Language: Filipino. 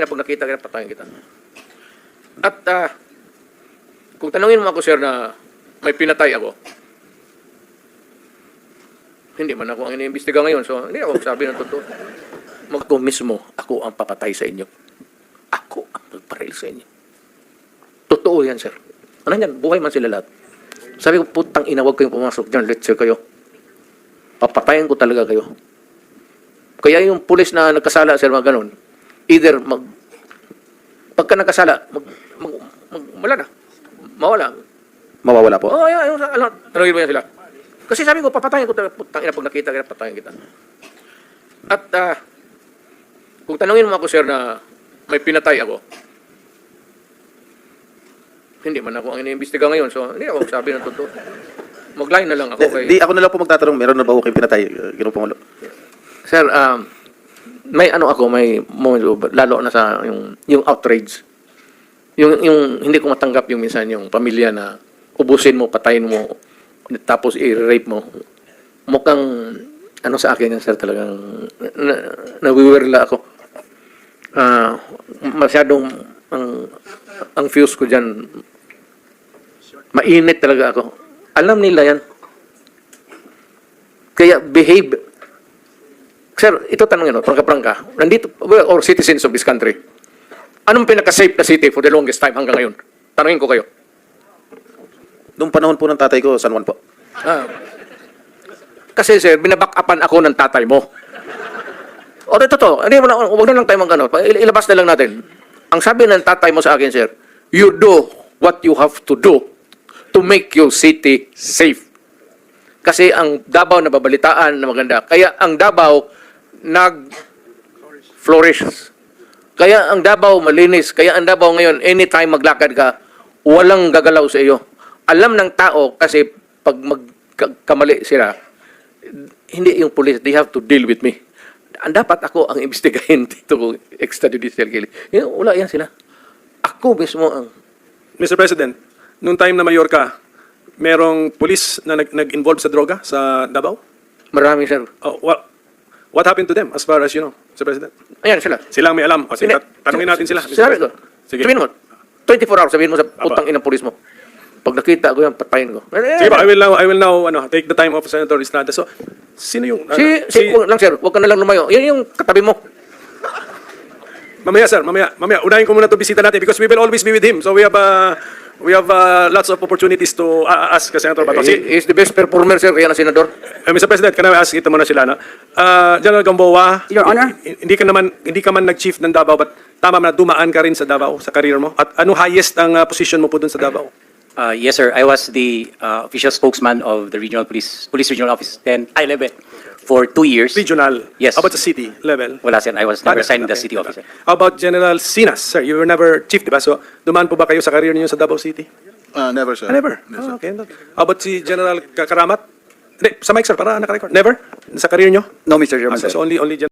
pag nakita kita, patayin kita. At kung tanungin mo ako, sir, na may pinatay ako, hindi man ako ang iniimbestiga ngayon, so hindi ako sabi ng totoo. Ako mismo, ako ang papatay sa inyo. Ako ang magparil sa inyo. Totoo yan, sir. Ano yan? Buhay man sila lahat. Sabi ko, putang ina, huwag kayong pumasok dyan. Let's sir kayo. Papatayin ko talaga kayo. Kaya yung pulis na nagkasala, sir, mga ganun, either pagka nagkasala, wala na. Mawala. Mawawala po? Oo, yung tanongin mo yan sila. Kasi sabi ko, papatayin ko talaga, putang ina, pag nakita kita, patayin kita. At kung tanungin mo ako, sir, na may pinatay ako, hindi man ako ang iniimbestiga ngayon, so hindi ako sabi ng totoo. Mag-line na lang ako kay... Di ako na lang po magtatanong, meron na ba ho kayong pinatay, Ginoong Pangulo? Sir, may ano ako, may moment, lalo na sa yung outrage. Yung hindi ko matanggap yung minsan yung pamilya na ubusin mo, patayin mo, tapos i-rape mo. Mukhang ano sa akin yan, sir, talagang nawiwirla ako. Masyadong ang fuse ko dyan, mainit talaga ako. Alam nila yan. Kaya behave. Sir, ito tanongin mo, prangka-prangka. Nandito, or citizens of this country. Anong pinaka-safe na city for the longest time hanggang ngayon? Tanongin ko kayo. Noong panahon po ng tatay ko, San Juan po. Kasi sir, binaback-upan ako ng tatay mo. O, totoo. Huwag na lang tayo mag-ano. Ilabas na lang natin. Ang sabi ng tatay mo sa akin, sir, you do what you have to do to make your city safe. Kasi ang Davao nababalitaan na maganda. Kaya ang Davao nag-flourish. Kaya ang Davao malinis. Kaya ang Davao ngayon, anytime maglakad ka, walang gagalaw sa iyo. Alam ng tao kasi pag magkamali sila, hindi yung police, they have to deal with me. Dapat ako ang imbestigahin dito kung extrajudicial killing. Wala yan sila. Ako mismo ang... Mr. President, nung time na mayor ka, merong police na nag-involve sa droga sa Davao? Marami, sir. Oh, what happened to them as far as you know, Mr. President? Ayan sila. Silang may alam. O, sige, tanungin natin sila. Mr. Sabi ko, President. Sige. sabihin mo, 24 hours, sabihin mo sa putang inang pulis mo. Pag nakita ko yan, patayin ko. Sige ba, I will now take the time of Senator Estrada. So, sino yung... Wag lang, sir. Huwag ka na lang lumayo. Yan yung katabi mo. Mamaya, sir. Mamaya. Unahin ko muna ito bisita natin because we will always be with him. So, we have lots of opportunities to ask Senator Bato. He's the best performer, sir. Kaya na senador. Mr. President, can I ask ito muna sila, no? General Gamboa, Your Honor? hindi ka man nag-chief ng Davao, but tama na dumaan ka rin sa Davao, sa career mo? At ano highest ang position mo po dun sa Davao? Yes, sir. I was the official spokesman of the Regional Police Regional Office 11 for 2 years. Regional? Yes. How about the city level? Wala, sir. I was never assigned the Okay. city officer. How about General Sinas? Sir, you were never chief, di ba? So, dumaan po ba kayo sa career niyo sa Davao City? Never, sir. Never. Yes, sir. Okay. How about si General Karamat? Hindi, sa mic, sir, para nakarecord. Never? Sa career niyo? No, Mr. Chairman, sir. So, only